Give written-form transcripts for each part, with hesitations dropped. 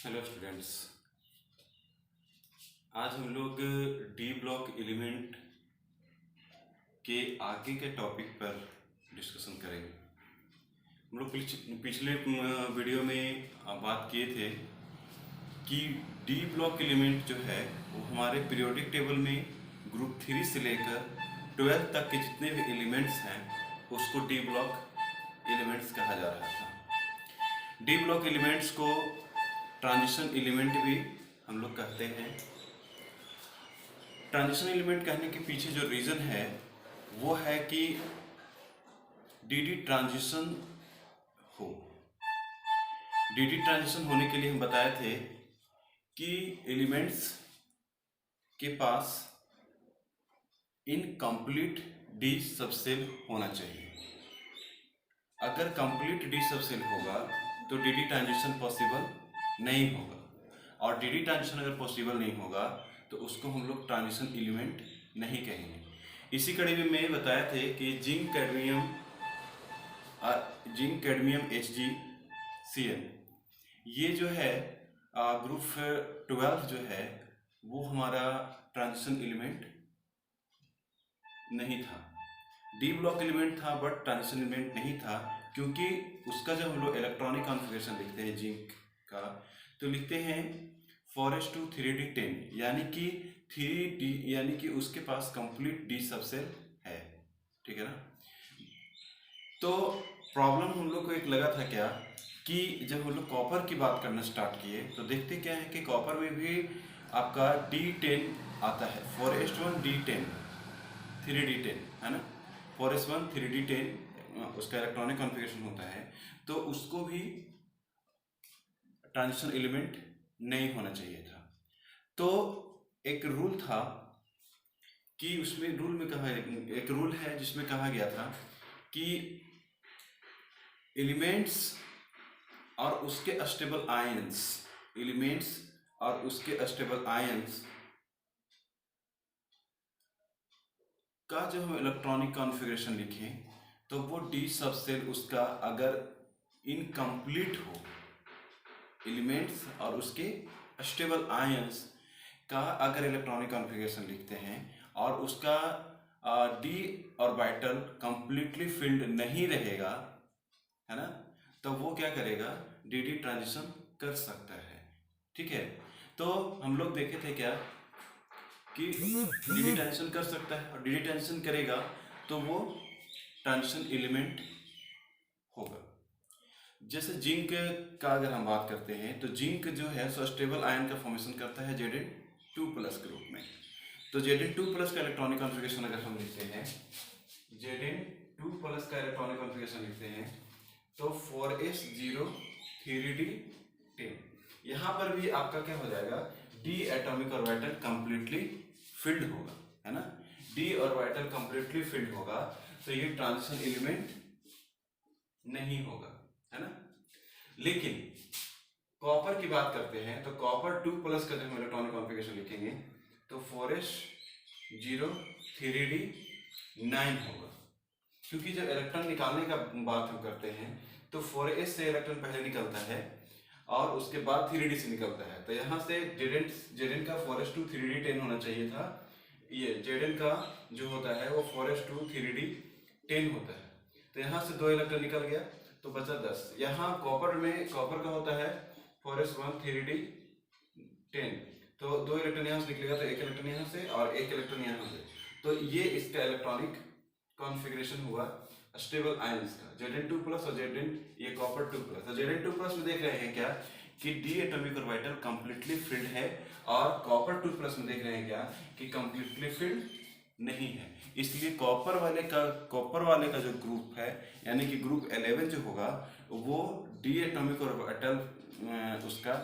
Hello students. आज हम लोग डी ब्लॉक एलिमेंट के आगे के टॉपिक पर डिस्कशन करेंगे। हम लोग पिछले वीडियो में बात किए थे कि डी ब्लॉक एलिमेंट जो है वो हमारे पीरियोडिक टेबल में ग्रुप 3 से लेकर 12 तक के जितने भी एलिमेंट्स हैं उसको डी ब्लॉक एलिमेंट्स कहा जा रहा था। डी ब्लॉक एलिमेंट्स को ट्रांजिशन एलिमेंट भी हम लोग कहते हैं। ट्रांजिशन एलिमेंट कहने के पीछे जो रीज़न है वो है कि डीडी ट्रांजिशन हो। डीडी ट्रांजिशन होने के लिए हम बताए थे कि एलिमेंट्स के पास इनकम्प्लीट डी सबसेल होना चाहिए। अगर कंप्लीट डी सबसेल होगा तो डीडी ट्रांजिशन पॉसिबल नहीं होगा, और डीडी ट्रांजिशन अगर पॉसिबल नहीं होगा तो उसको हम लोग ट्रांजिशन एलिमेंट नहीं कहेंगे। इसी कड़ी में मैं बताया थे कि जिंक कैडमियम HgCl ये जो है ग्रुप 12 जो है वो हमारा ट्रांजिशन एलिमेंट नहीं था। डी ब्लॉक एलिमेंट था बट ट्रांजिशन एलिमेंट नहीं था, क्योंकि उसका जब हम लोग इलेक्ट्रॉनिक कॉन्फ़िगरेशन लिखते हैं जिंक का तो लिखते हैं 4s2 3d10, यानी कि 3d यानी कि उसके पास कंप्लीट डी सबसेल है। ठीक है ना। तो प्रॉब्लम हम लोग को एक लगा था क्या कि जब हम लोग कॉपर की बात करना स्टार्ट किए तो देखते क्या है कि कॉपर में भी आपका D10 आता है, 4s1 D10 3d10 है ना। 4s1 3d10 उसका इलेक्ट्रॉनिक कॉन्फ़िगरेशन होता है, तो उसको भी ट्रांजिशन एलिमेंट नहीं होना चाहिए था। तो एक रूल था कि उसमें रूल में कहा, एक रूल है जिसमें कहा गया था कि एलिमेंट्स और उसके अस्टेबल आयंस, एलिमेंट्स और उसके अस्टेबल आयंस का जो हम इलेक्ट्रॉनिक कॉन्फ़िगरेशन लिखें तो वो डी सबसेल उसका अगर इनकम्प्लीट हो, एलिमेंट्स और उसके स्टेबल आयंस का अगर इलेक्ट्रॉनिक कॉन्फ़िगरेशन लिखते हैं और उसका डी ऑर्बिटल कंप्लीटली फिल्ड नहीं रहेगा, है ना, तो वो क्या करेगा, डीडी ट्रांजिशन कर सकता है। ठीक है। तो हम लोग देखे थे क्या कि डीडी ट्रांजिशन कर सकता है, और डीडी ट्रांजिशन करेगा तो वो ट्रांजिशन एलिमेंट होगा। जैसे जिंक का अगर हम बात करते हैं तो जिंक जो है सो स्टेबल आयन का फॉर्मेशन करता है Zn2+ ग्रुप में। तो Zn2+ का इलेक्ट्रॉनिक कॉन्फ़िगरेशन अगर हम लिखते हैं, Zn2+ का इलेक्ट्रॉनिक कॉन्फ़िगरेशन लिखते हैं तो 4s0 3d10, यहाँ पर भी आपका क्या हो जाएगा, D atomic orbital completely filled होगा, है ना। डी ऑर्बिटल कंप्लीटली फिल्ड होगा तो ये ट्रांजिशन एलिमेंट नहीं होगा, है ना। लेकिन कॉपर की बात करते हैं तो कॉपर 2+ का जब हम इलेक्ट्रॉनिक कॉन्फ़िगरेशन लिखेंगे तो 4s0 3d9 होगा, क्योंकि जब इलेक्ट्रॉन निकालने का बात हम करते हैं तो 4s से इलेक्ट्रॉन पहले निकलता है और उसके बाद 3d से निकलता है। तो यहाँ से Zn का 4s2 3d10 होना चाहिए था, ये Zn का जो होता है वो 4s2 3d10 होता है। तो यहाँ से 2 इलेक्ट्रॉन निकल गया तो बचा 10। यहाँ कॉपर का होता है 4s1 3d10, तो 2 इलेक्ट्रॉन यहाँ से निकलेगा तो 1 इलेक्ट्रॉन यहाँ से और 1 इलेक्ट्रॉन यहाँ से। तो ये इसका इलेक्ट्रॉनिक कॉन्फ़िगरेशन हुआ स्टेबल आयंस का, Zn2+ और Zn ये कॉपर 2+। तो Zn2+ में देख रहे हैं क्या कि D atomic orbital completely filled है, और कॉपर 2+ में देख रहे हैं क्या कि कंप्लीटली फिल्ड नहीं है। इसलिए कॉपर वाले का जो ग्रुप है यानी कि ग्रुप 11 जो होगा वो डी एटॉमिक ऑर्बिटल उसका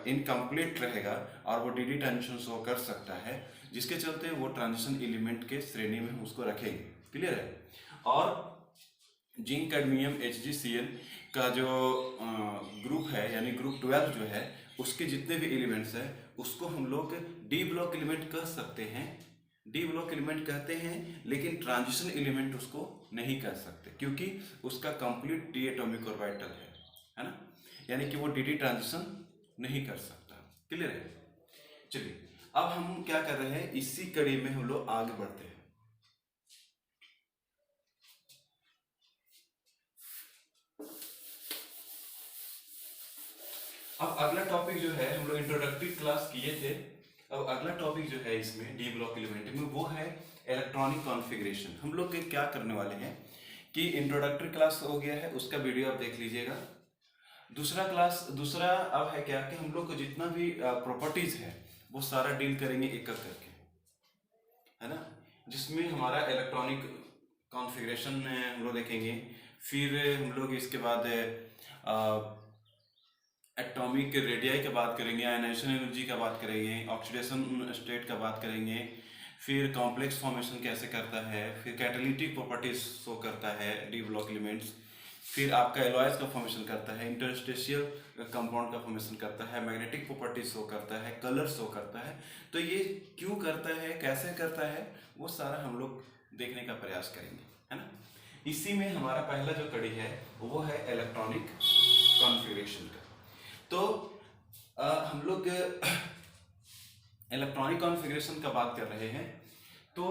इनकम्प्लीट रहेगा और वो डीडी ट्रांजिशन शो कर सकता है, जिसके चलते वो ट्रांजिशन एलिमेंट के श्रेणी में उसको रखेंगे। क्लियर है। और जिंक कैडमियम HgCl का जो ग्रुप है यानी ग्रुप 12 जो है उसके जितने भी एलिमेंट्स हैं उसको हम लोग डी ब्लॉक एलिमेंट कह सकते हैं, डी ब्लॉक एलिमेंट कहते हैं, लेकिन ट्रांजिशन एलिमेंट उसको नहीं कह सकते क्योंकि उसका कंप्लीट डी एटॉमिक ऑर्बिटल है ना, यानी कि वो डीडी ट्रांजिशन नहीं कर सकता। क्लियर है? चलिए अब हम क्या कर रहे हैं, इसी कड़ी में हम लोग आगे बढ़ते हैं। अब अगला टॉपिक जो है, हम लोग इंट्रोडक्टरी क्लास किए थे, अब अगला टॉपिक जो है इसमें डी ब्लॉक एलिमेंट में वो है इलेक्ट्रॉनिक कॉन्फ़िगरेशन। हम लोग क्या करने वाले हैं कि इंट्रोडक्टरी क्लास हो गया है, उसका वीडियो आप देख लीजिएगा। दूसरा अब है क्या कि हम लोग को जितना भी प्रॉपर्टीज है वो सारा डील करेंगे एक एक करके, है ना, जिसमें हमारा इलेक्ट्रॉनिक कॉन्फ़िगरेशन हम लोग देखेंगे। फिर हम लोग इसके बाद एटॉमिक रेडियाई का बात करेंगे, आयनाइजेशन एनर्जी का बात करेंगे, ऑक्सीडेशन स्टेट का बात करेंगे, फिर कॉम्प्लेक्स फॉर्मेशन कैसे करता है, फिर कैटालिटिक प्रॉपर्टीज शो करता है डी ब्लॉक एलिमेंट्स, फिर आपका एलॉयज का फॉर्मेशन करता है, इंटरस्टेशियल कंपाउंड का फॉर्मेशन करता है, मैग्नेटिक प्रॉपर्टीज शो करता है, कलर शो करता है। तो ये क्यों करता है, कैसे करता है, वो सारा हम लोग देखने का प्रयास करेंगे, है ना। इसी में हमारा पहला जो कड़ी है वो है इलेक्ट्रॉनिक कॉन्फ़िगरेशन का। तो हम लोग इलेक्ट्रॉनिक कॉन्फ़िगरेशन का बात कर रहे हैं। तो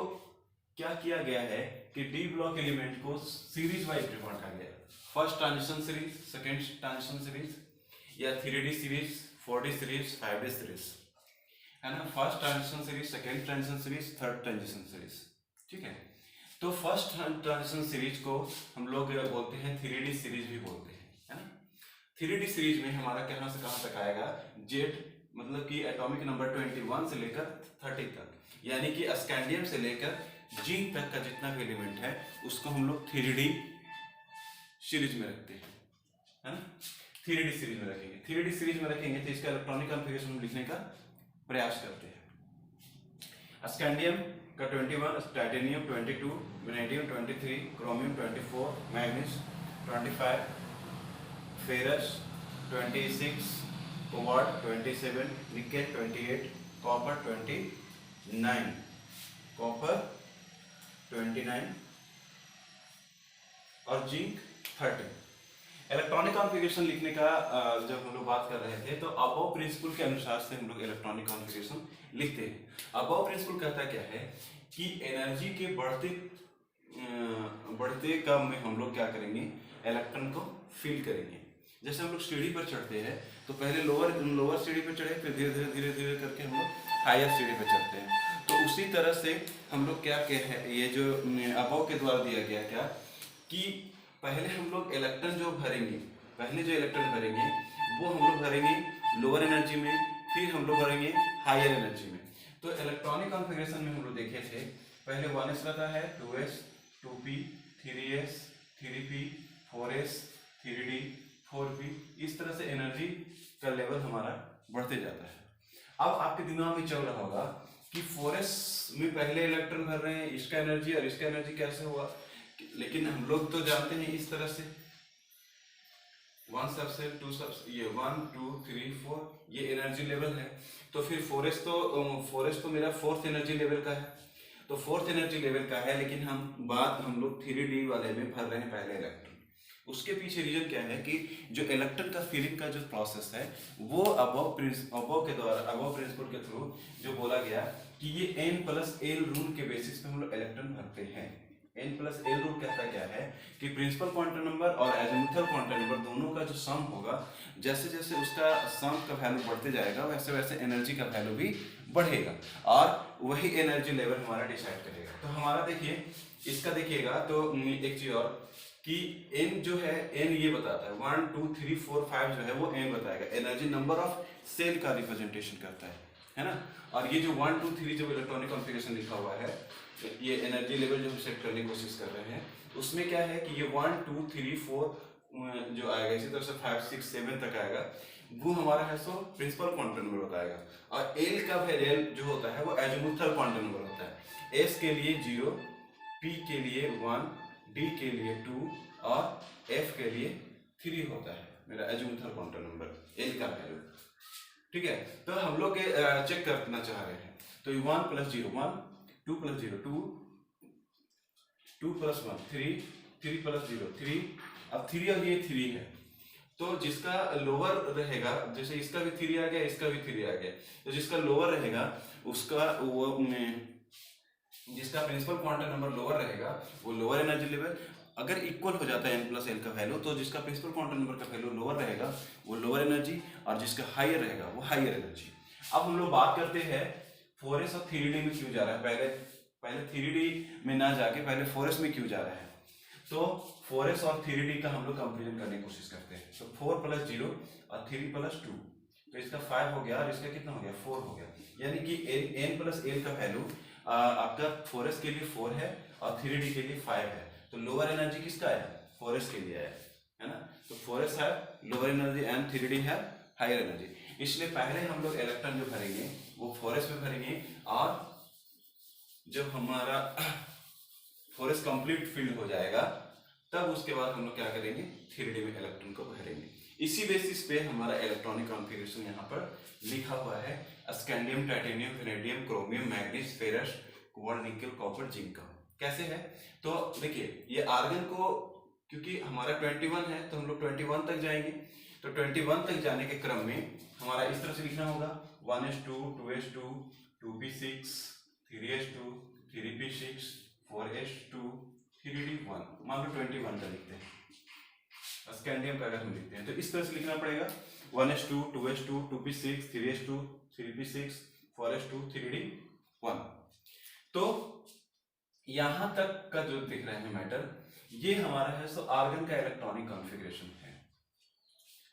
क्या किया गया है कि डी ब्लॉक एलिमेंट को सीरीज वाइज बांटा गया, first transition series, second transition series, या 3D series, 4D series, 5D series, है ना। First transition series, second transition series, third transition series, ठीक है। तो फर्स्ट ट्रांजिशन सीरीज को हम लोग बोलते हैं 3D सीरीज भी बोलते हैं, है ना। 3D सीरीज में हमारा कहाँ से कहाँ तक आएगा, जेड मतलब कि एटॉमिक नंबर 21 से लेकर 30 तक, यानी कि स्कैंडियम से लेकर जिंक तक का जितना भी एलिमेंट है उसको हम लोग 3D सीरीज में रखते हैं, है ना। 3D सीरीज में रखेंगे, 3D सीरीज में रखेंगे तो इसका इलेक्ट्रॉनिक कॉन्फ़िगरेशन हम लिखने का प्रयास करते हैं। स्कैंडियम का 21, titanium 22, vanadium 23, chromium 24, manganese 25, ferrous 26, cobalt 27, nickel 28, copper 29, copper 29 और जिंक 30। इलेक्ट्रॉनिक कॉन्फ़िगरेशन लिखने का जब हम लोग बात कर रहे थे तो अबव प्रिंसिपल के अनुसार से हम लोग इलेक्ट्रॉनिक कॉन्फ़िगरेशन लिखते हैं। अबव प्रिंसिपल कहता क्या है कि एनर्जी के बढ़ते क्रम में हम लोग क्या करेंगे, इलेक्ट्रॉन को फिल करेंगे। जैसे हम लोग सीढ़ी पर चढ़ते हैं तो पहले लोअर सीढ़ी पर चढ़े, फिर धीरे धीरे करके हम लोग हायर सीढ़ी पर चढ़ते हैं। तो उसी तरह से हम लोग क्या है, ये जो अबव के द्वारा दिया गया क्या कि पहले हम लोग इलेक्ट्रॉन जो भरेंगे, पहले जो इलेक्ट्रॉन भरेंगे वो हम लोग भरेंगे लोअर एनर्जी में, फिर हम लोग भरेंगे हायर एनर्जी में। तो इलेक्ट्रॉनिक कॉन्फ़िगरेशन में हम लोग देखे थे पहले 1s रहता है, 2s, 2p, 3s, 3p, 4s, 3d, 4p, इस तरह से एनर्जी का लेवल हमारा बढ़ते जाता है। अब आपके दिमाग में चल रहा होगा कि 4s में पहले इलेक्ट्रॉन भर रहे हैं, इसका एनर्जी और इसका एनर्जी कैसे हुआ, लेकिन हम लोग तो जानते हैं इस तरह से 1 सबसे 2 सबसे, ये 1 2 3 4 ये एनर्जी लेवल है। तो फिर 4s तो मेरा फोर्थ एनर्जी लेवल का है, तो फोर्थ एनर्जी लेवल का है, लेकिन हम लोग 3D वाले में भर रहे हैं पहले इलेक्ट्रॉन। उसके पीछे रीजन क्या है कि जो इलेक्ट्रॉन का फिलिंग का जो प्रोसेस है वो अबव प्रिंसिपल के थ्रू जो बोला गया कि ये n+l रूल के बेसिस पे हम लोग इलेक्ट्रॉन भरते हैं। n+l रूल कहता क्या है कि प्रिंसिपल क्वांटम नंबर और एजिमुथल क्वांटम नंबर दोनों का जो सम होगा, जैसे जैसे उसका सम का वैल्यू बढ़ते जाएगा वैसे वैसे एनर्जी का वैल्यू भी बढ़ेगा और वही एनर्जी लेवल हमारा डिसाइड करेगा। तो हमारा देखिए इसका देखिएगा तो एक चीज और कि n जो है n ये बताता है 1 2 3 4 5 जो है वो n बताएगा, एनर्जी नंबर ऑफ सेल का रिप्रेजेंटेशन करता है ना। और ये जो 1 2 3 जो इलेक्ट्रॉनिक कॉन्फ़िगरेशन लिखा हुआ है, ये एनर्जी लेवल जो हम सेट करने की कोशिश कर रहे हैं, उसमें क्या है कि ये 1 2 3 4 जो आएगा, इसी तरह से 5 6 7 तक आएगा, वो हमारा है सो प्रिंसिपल क्वांटम नंबर बताएगा। और एल का वेरियल जो होता है वो एजिमुथल क्वांटम नंबर होता है। एस के लिए 0, पी के लिए 1, डी के लिए 2 और एफ के लिए 3 होता है मेरा एजिमुथल क्वांटम नंबर, एल का वैल्यू, ठीक है। तो हम लोग चेक करना चाह रहे हैं, तो 1 + 0 1, 2 + 0 2, 2 + 1 3, 3 + 0 3, अब 3 और ये 3 है, तो जिसका लोअर रहेगा, जैसे इसका भी 3 आ गया, इसका भी 3 आ गया, तो जिसका लोअर रहेगा उसका वो जिसका प्रिंसिपल क्वांटम नंबर लोअर रहेगा वो लोअर एनर्जी लेवल। अगर इक्वल हो जाता है n प्लस एल का वैल्यू, तो जिसका प्रिंसिपल क्वांटम नंबर का वैल्यू लोअर रहेगा वो लोअर एनर्जी, और जिसका हायर रहेगा वो हायर एनर्जी। अब हम लोग बात करते हैं 4s और 3d में क्यों जा रहा है। पहले 3d में ना जाके पहले 4s में क्यों जा रहा है। तो 4s और 3d का हम लोग कंपेरिजन करने की कोशिश करते हैं। तो 4 + 0 और 3 + 2, तो इसका 5 हो गया और इसका कितना हो गया 4 हो गया। यानी कि n प्लस एल का वैल्यू आपका 4s के लिए 4 है और 3d के लिए 5 है। तो लोअर एनर्जी किसका है 4s के लिए है ना। तो 4s है लोअर एनर्जी एंड 3d है हायर एनर्जी। इसलिए पहले हम लोग इलेक्ट्रॉन जो भरेंगे वो 4s में भरेंगे, और जब हमारा 4s कंप्लीट फिल्ड हो जाएगा तब उसके बाद हम लोग क्या करेंगे 3d में इलेक्ट्रॉन को भरेंगे। इसी बेसिस पे हमारा इलेक्ट्रॉनिक कॉन्फ़िगरेशन यहाँ पर लिखा हुआ है scandium, titanium, vanadium, chromium, manganese, ferrous, cobalt, निकल, कॉपर, जिंक का कैसे है। तो देखिए ये आर्गन को क्योंकि हमारा 21 है तो हम लोग 21 तक जाएंगे। तो 21 तक जाने के क्रम में हमारा इस तरह से लिखना होगा 1s2, 2s2, 2p6, 3s2, 3p6, 4s2, 3d1। मान लो 21 का लिखते हैं, स्कैंडियम का अगर हम लिखते हैं तो इस तरह से लिखना पड़ेगा 1s2, 2s2, 2p6, 3s2, 3p6, 4s2, 3d1। तो यहां तक का जो दिख रहा है मैटर ये हमारा है सो आर्गन का इलेक्ट्रॉनिक कॉन्फ़िगरेशन है।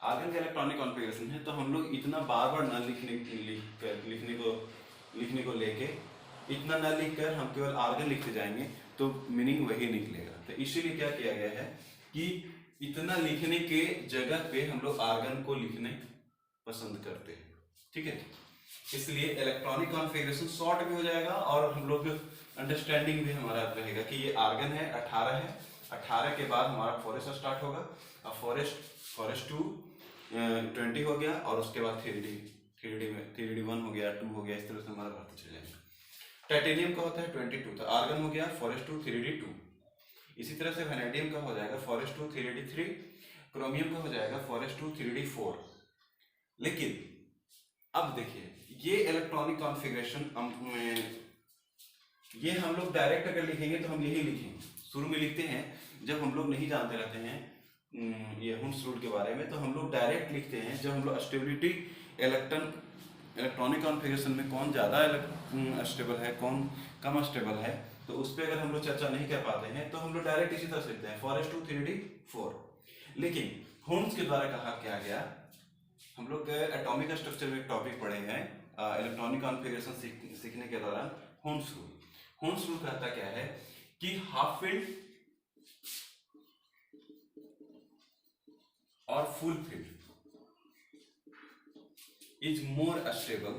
आर्गन का इलेक्ट्रॉनिक कॉन्फ़िगरेशन है, तो हम लोग इतना बार बार न लिखने को लेके इतना न लिखकर हम केवल आर्गन लिखते जाएंगे तो मीनिंग वही निकलेगा। तो इसीलिए क्या किया गया है कि इतना लिखने के जगह पे हम लोग आर्गन को लिखने पसंद करते हैं, ठीक है। इसलिए इलेक्ट्रॉनिक कॉन्फ़िगरेशन शॉर्ट भी हो जाएगा और हम लोग अंडरस्टैंडिंग भी हमारा रहेगा कि ये आर्गन है 18 है, 18 के बाद हमारा 4s स्टार्ट होगा और 4s2 20 हो गया और उसके बाद 3d1 हो गया, 2 हो गया, इस तरह से हमारा बढ़ते चले जाएगा। टाइटेनियम का होता है 22, तो आर्गन हो गया 4s2 3d2। इसी तरह से वेनेडियम का हो जाएगा 4s2 3d3, क्रोमियम का हो जाएगा 4s2 3d4। लेकिन अब देखिए ये इलेक्ट्रॉनिक कॉन्फ़िगरेशन ये हम लोग डायरेक्ट अगर लिखेंगे तो हम यही लिखेंगे, शुरू में लिखते हैं जब हम लोग नहीं जानते रहते हैं ये हुंस रूल के बारे में, तो हम लोग डायरेक्ट लिखते हैं जब हम लोग स्टेबिलिटी इलेक्ट्रॉनिक कॉन्फ़िगरेशन में कौन ज़्यादा स्टेबल है कौन कम स्टेबल है, तो उस पर अगर हम लोग चर्चा नहीं कर पाते हैं तो हम लोग डायरेक्ट इसी तरह से लिखते हैं 4s2 3d4। लेकिन हुंस के द्वारा कहा क्या गया, हम लोग एटॉमिक स्ट्रक्चर में एक टॉपिक पढ़े हैं इलेक्ट्रॉनिक कॉन्फ़िगरेशन सीखने के दौरान हुंस रूल। हुंस रूल कहता क्या है कि हाफ फील्ड और full field is more stable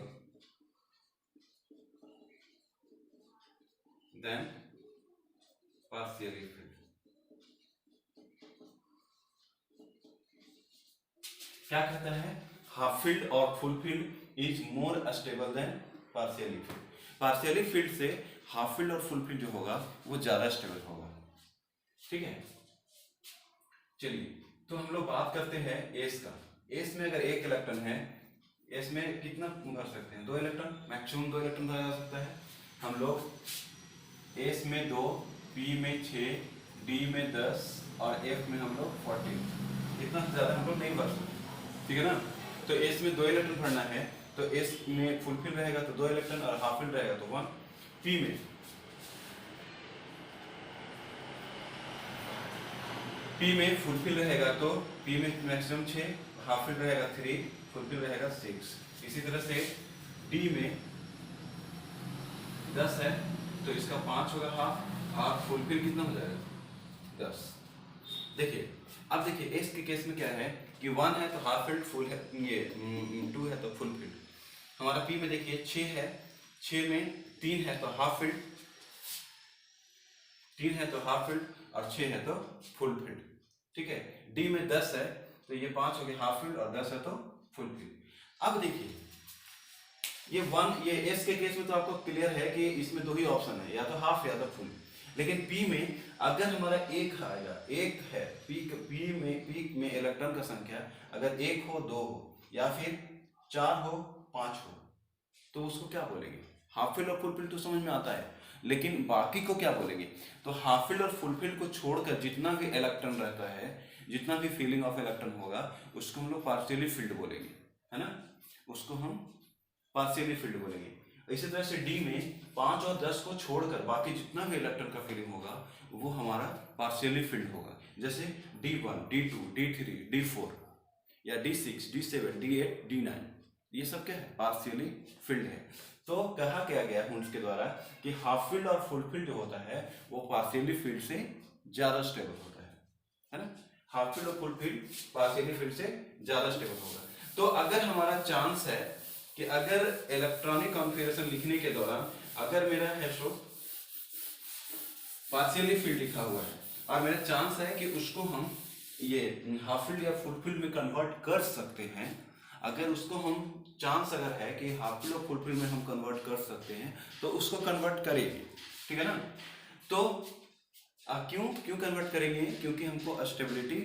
than partially filled। क्या कहता है, हाफ फील्ड और full field is more stable then partially field. Partially field से हाफ फील्ड और फुल फील्ड जो होगा वो ज्यादा स्टेबल होगा, ठीक है। चलिए तो हम लोग बात करते हैं एस का। एस में अगर एक इलेक्ट्रॉन है, एस में कितना भर सकते हैं 2 इलेक्ट्रॉन, मैक्सिमम 2 इलेक्ट्रॉन भरा जा सकता है। हम लोग एस में 2, पी में 6, डी में 10 और एफ में हम लोग 14, इतना ज़्यादा हम लोग नहीं भर सकते, ठीक है ना। तो एस में 2 इलेक्ट्रॉन भरना है तो एस में फुलफिल रहेगा तो 2 इलेक्ट्रॉन और हाफ फिल रहेगा तो 1। पी में फुलफिल रहेगा तो पी में मैक्सिमम 6, हाफ फिल रहेगा 3, फुलफिल रहेगा 6। इसी तरह से डी में 10 है तो इसका 5 होगा हाफ फुलफिल कितना हो जाएगा 10। देखिए अब देखिए एस के केस में क्या है कि 1 है तो हाफ फील्ड फुल है, ये 2 है तो फुल फील्ड। हमारा पी में देखिए 6 है, 6 में 3 है तो हाफ फील्ड, 3 है तो हाफ फील्ड और 6 है तो फुल फील्ड, ठीक है। डी में 10 है तो ये 5 हो गया हाफ फील्ड और 10 है तो फुल फील्ड। अब देखिए ये एस के केस में तो आपको क्लियर है कि इसमें 2 ही ऑप्शन है, या तो हाफ या तो फुल। लेकिन पी में अगर हमारा एक आएगा, एक है पी में इलेक्ट्रॉन का संख्या अगर 1 हो, 2 हो या फिर 4 हो, 5 हो, तो उसको क्या बोलेंगे? हाफ फील्ड और फुल फील्ड तो समझ में आता है, लेकिन बाकी को क्या बोलेंगे? तो हाफ फील्ड और फुल फील्ड को छोड़कर जितना भी इलेक्ट्रॉन रहता है, जितना भी फीलिंग ऑफ इलेक्ट्रॉन होगा, उसको हम लोग पार्शियली फील्ड बोलेंगे, है ना? उसको हम पार्शियली फील्ड बोलेंगे। इसी तरह से डी में 5 और 10 को छोड़कर बाकी जितना भी इलेक्ट्रॉन का फीलिंग होगा वो हमारा पार्शियली फील्ड होगा। जैसे D1, D2, D3, D4 या D6, D7, D8, D9, ये सब क्या है? पार्शियली फील्ड है। तो कहा क्या गया हुंस के द्वारा कि हाफ फील्ड और फुल फील्ड जो होता है वो पार्शियली फील्ड से ज्यादा स्टेबल होता है ना? हाफ फील्ड और फुल फील्ड पार्शियली फील्ड से ज्यादा स्टेबल होगा। तो अगर हमारा चांस है कि अगर इलेक्ट्रॉनिक कॉन्फ़िगरेशन लिखने के दौरान अगर मेरा है सो पार्शियली फील्ड लिखा हुआ है और मेरा चांस है कि उसको हम ये हाफ फील्ड या फुल फील्ड में कन्वर्ट कर सकते हैं, अगर उसको हम चांस अगर है कि हाफ फील्ड और फुल फील्ड में हम कन्वर्ट कर सकते हैं तो उसको कन्वर्ट करेंगे, ठीक है ना? तो क्यों कन्वर्ट करेंगे? क्योंकि हमको स्टेबिलिटी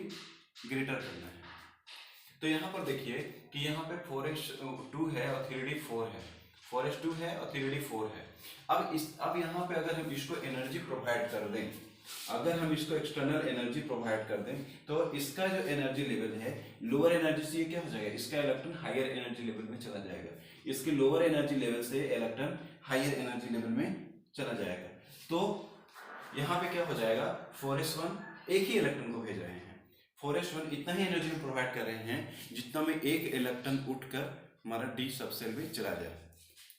ग्रेटर करना है। तो यहाँ पर देखिए कि यहाँ पे 4s2 है और 3d4 है, 4s2 है और 3d4 है। अब यहाँ पे अगर हम इसको एनर्जी प्रोवाइड कर दें, अगर हम इसको एक्सटर्नल एनर्जी प्रोवाइड कर दें तो इसका जो एनर्जी लेवल है लोअर एनर्जी से ये क्या हो जाएगा? इसका इलेक्ट्रॉन हायर एनर्जी लेवल में चला जाएगा, इसके लोअर एनर्जी लेवल से इलेक्ट्रॉन हायर एनर्जी लेवल में चला जाएगा। तो यहाँ पे क्या हो जाएगा? 4s1 एक ही इलेक्ट्रॉन को भेज रहे हैं, 4s1 इतना ही एनर्जी हम प्रोवाइड कर रहे हैं जितना में एक इलेक्ट्रॉन उठकर हमारा डी सबसेल में चला जाए,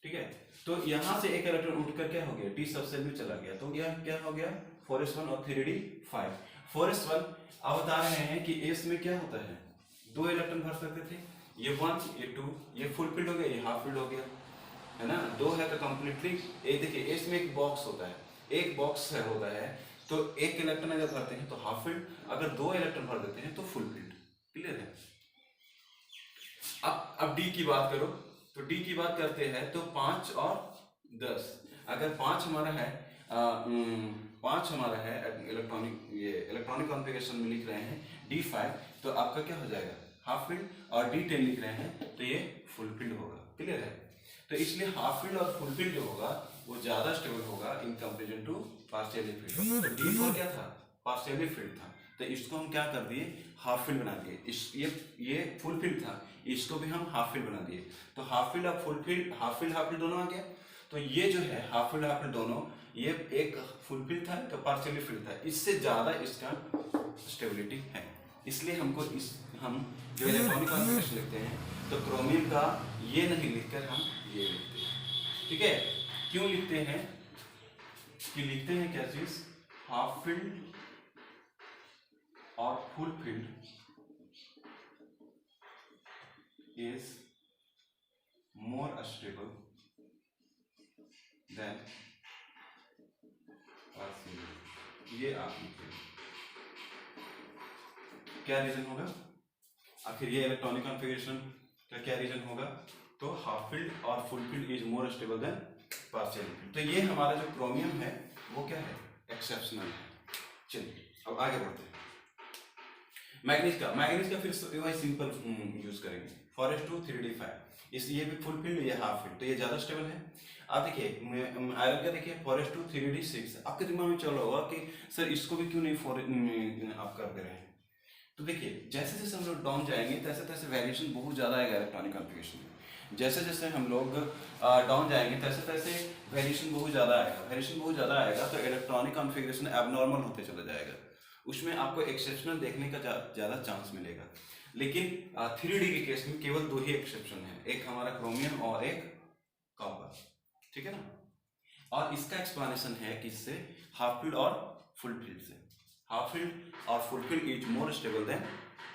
ठीक है? तो यहाँ से एक इलेक्ट्रॉन उठकर क्या हो गया? डी सबसेल में चला गया, तो यह क्या हो गया? 4s1 और 3d5। 4s1 अब बता रहे हैं कि एस में क्या होता है? 2 इलेक्ट्रॉन भर सकते थे, ये 1 ये 2, ये फुल फील्ड हो गया, ये हाफ फील्ड हो गया, है ना? 2 है तो कंप्लीटली, ये देखिए एस में एक बॉक्स होता है, एक बॉक्स है होता है, तो एक इलेक्ट्रॉन अगर भरते हैं तो हाफ फील्ड, अगर 2 इलेक्ट्रॉन भर देते हैं तो फुल फील्ड। क्लियर है? अब डी की बात करो, तो डी की बात करते हैं तो 5 और 10, अगर 5 हमारा है 5 हमारा है इलेक्ट्रॉनिक कॉन्फ़िगरेशन में लिख रहे हैं D5, तो आपका क्या हो जाएगा? हाफ फील्ड, और D10 लिख रहे हैं तो ये फुल फील्ड होगा। क्लियर है? तो इसलिए हाफ फील्ड और फुल फील्ड जो होगा वो ज्यादा स्टेबल होगा in comparison to partially filled. तो D4 क्या था? पार्शियली फील्ड था, तो इसको हम क्या कर दिए? हाफ फील्ड बना दिए। ये फुल फील्ड था, इसको भी हम हाफ फील्ड बना दिए, तो हाफ फील्ड और फुल फील्ड, हाफ फील्ड दोनों आ गया। तो ये जो है हाफ फील्ड दोनों, ये एक फुल फील्ड था तो पार्शियली फील्ड था, इससे ज्यादा इसका स्टेबिलिटी है। इसलिए हमको हम जो इलेक्ट्रॉनिक कॉन्फ़िगरेशन लिखते हैं तो क्रोमियम का ये नहीं लिखकर हम ये लिखते हैं, ठीक है? क्यों लिखते हैं? कि लिखते हैं क्या चीज? हाफ फील्ड और full field is more stable than partial। ये आप लिखें, क्या रीजन होगा? आखिर ये इलेक्ट्रॉनिक कॉन्फ़िगरेशन का क्या रीजन होगा? तो हाफ फील्ड और full field is more stable then partial field. तो ये हमारा जो क्रोमियम है वो क्या है? एक्सेप्शनल है। चलिए अब आगे बढ़ते हैं। मैग्नीज का फिर वही सिंपल यूज करेंगे, 4s2 3d5, इस ये भी फुल फील्ड, ये हाफ फील्ड, तो ये ज्यादा स्टेबल है। आप देखिए आयरन का देखिए 4s2 3d6, आपके दिमाग में चल रहा होगा कि सर इसको भी क्यों नहीं आप कर दे रहे हैं? तो देखिए जैसे जैसे हम लोग डाउन जाएंगे तैसे तैसे वेरिएशन बहुत ज़्यादा आएगा इलेक्ट्रॉनिक कॉन्फ़िगरेशन में। जैसे जैसे हम लोग डाउन जाएंगे तैसे तैसे वेरिएशन बहुत ज़्यादा आएगा, तो इलेक्ट्रॉनिक कॉन्फ़िगरेशन एबनॉर्मल होते चला जाएगा, उसमें आपको एक्सेप्शनल देखने का ज़्यादा चांस मिलेगा। लेकिन 3D के केस में केवल 2 ही एक्सेप्शन है, एक हमारा क्रोमियम और एक कॉपर, ठीक है ना? और इसका एक्सप्लेनेशन है किससे? हाफ फील्ड और फुल फील्ड से। हाफ फील्ड और full field is more stable then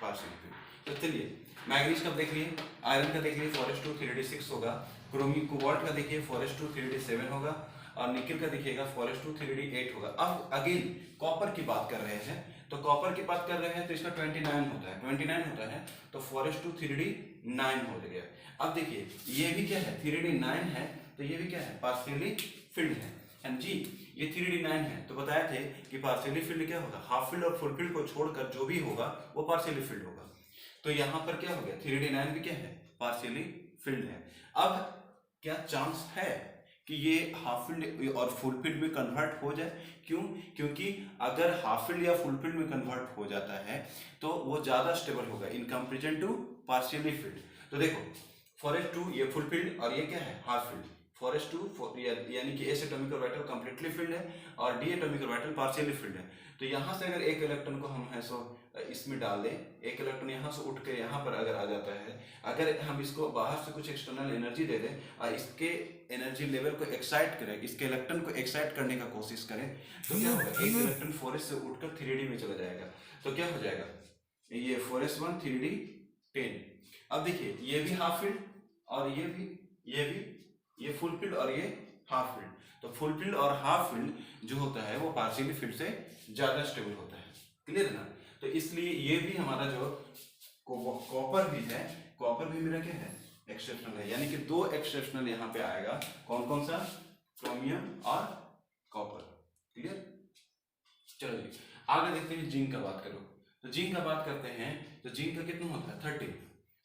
partial field. तो चलिए मैग्नीज का देख लिए, आयरन का देख लिए 4s2 3d6 होगा, क्रोमियम कोबाल्ट का देखिए 4s2 3d7 होगा, और निकेल का देखिएगा 4s2 3d8 होगा। अब अगेन कॉपर की बात कर रहे हैं, तो कॉपर की बात कर रहे हैं तो इसका 29 होता है, तो 4s2 3d9 हो गया। अब देखिए ये भी क्या है? 3d9 है, तो ये भी क्या है? पार्शियली फील्ड है। एंड जी ये 3D9 है, तो बताया थे कि पार्शियली फिल्ड क्या होगा, हाफ फील्ड और फुल फील्ड को छोड़कर जो भी होगा वो पार्शियली फिल्ड होगा। तो यहाँ पर क्या हो गया, 3D9 भी क्या है, पार्शियली फिल्ड है। अब क्या चांस है कि ये हाफ फील्ड और फुल फील्ड में कन्वर्ट हो जाए? क्यों? क्योंकि अगर हाफ फील्ड या फुल फील्ड में कन्वर्ट हो जाता है तो वो ज्यादा स्टेबल होगा in comparison to partially filled. तो देखो फॉरेस्ट 2 ये फुल फील्ड और ये क्या है, हाफ फील्ड। फॉरेस्ट 2 यानी कि S atomic orbital completely field है और D atomic orbital partially field है। तो यहाँ से अगर एक इलेक्ट्रॉन को हम है सो इसमें डाल दें, एक इलेक्ट्रॉन यहाँ से उठ के यहाँ पर अगर आ जाता है, अगर हम इसको बाहर से कुछ एक्सटर्नल एनर्जी दे दें और इसके एनर्जी लेवल को एक्साइट करें, इसके इलेक्ट्रॉन को एक्साइट करने का कोशिश करें, तो क्या होगा, एक इलेक्ट्रॉन 4s से उठकर 3d में चला जाएगा। तो क्या हो जाएगा, ये 4s1 3d10। अब देखिए ये भी हाफ फील्ड और ये भी, ये फुल फील्ड और ये हाफ फील्ड। तो फुल फील्ड और हाफ फील्ड जो होता है वो पार्शियली फील्ड से ज्यादा स्टेबल होता है। क्लियर है ना? तो इसलिए ये भी हमारा जो कॉपर भी है, कॉपर भी मेरा क्या है, एक्सेप्शनल है। यानी कि दो एक्सेप्शनल यहाँ पे आएगा, कौन कौन सा, क्रोमियम और कॉपर। क्लियर? चलो जी आगे देखते हैं, जिंक का बात करो। तो जिंक का बात करते हैं, तो जिंक का कितना होता है, 30।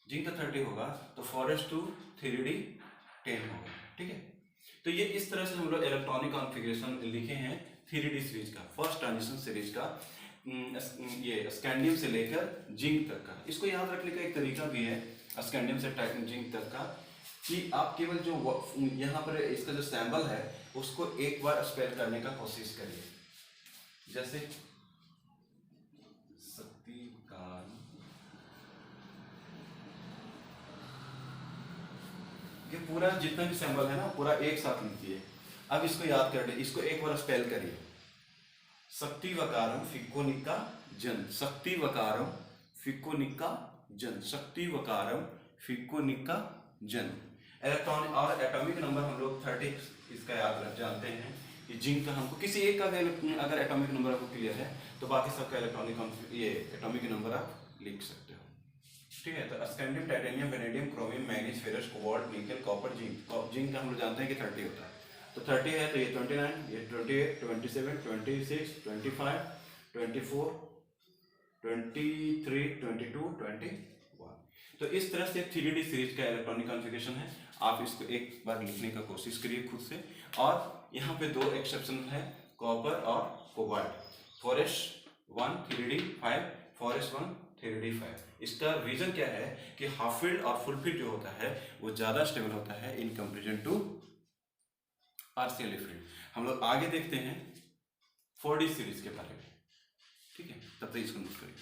जिंक का 30 होगा तो फॉरेस्ट 2 3d10 होगा। ठीक है, तो ये इस तरह से हम लोग इलेक्ट्रॉनिक कॉन्फ़िगरेशन लिखे हैं 3d सीरीज का, फर्स्ट ट्रांजिशन सीरीज का, ये स्कैंडियम से लेकर जिंक तक का। इसको याद रखने का एक तरीका भी है स्कैंडियम से जिंक तक का, कि आप केवल जो यहाँ पर इसका जो सैंपल है उसको एक बार स्पेल करने का कोशिश करिए। जैसे शक्तिकाल, ये पूरा जितना भी सैंपल है ना पूरा एक साथ लिखिए। अब इसको याद कर ले, इसको एक बार स्पेल करिए, शक्तिवकारम फिक्कोनिका जन, शक्तिवकारम फिक्कोनिका जन, शक्तिवकारम फिक्कोनिका जन। इलेक्ट्रॉन और एटॉमिक नंबर हम लोग 30 इसका याद रख जानते हैं कि जिंक का हमको किसी एक का अगर एटॉमिक नंबर आपको क्लियर है तो बाकी सबका इलेक्ट्रॉनिक ये एटॉमिक नंबर आप लिख सकते हो। ठीक है, तो scandium, titanium, vanadium, chromium, manganese, ferrous, cobalt, निकल, कॉपर, जिंक का हम लोग जानते हैं कि 30 होता है। तो 30 है तो ये 29, ये 28, 27, 26, 25, 24, 23, 22, 21। तो इस तरह से 3D सीरीज का इलेक्ट्रॉनिक कॉन्फ़िगरेशन है। आप इसको एक बार लिखने का कोशिश करिए खुद से। और यहाँ पे दो एक्सेप्शन है, कॉपर और cobalt. Forest 1 3d5, forest 1 3d5। इसका रीजन क्या है कि हाफ फील्ड और फुल फील्ड जो होता है वो ज्यादा स्टेबल होता है in comparison to partially filled. हम लोग आगे देखते हैं 4D सीरीज के बारे में। ठीक है, तब तक इसको नोट करिए।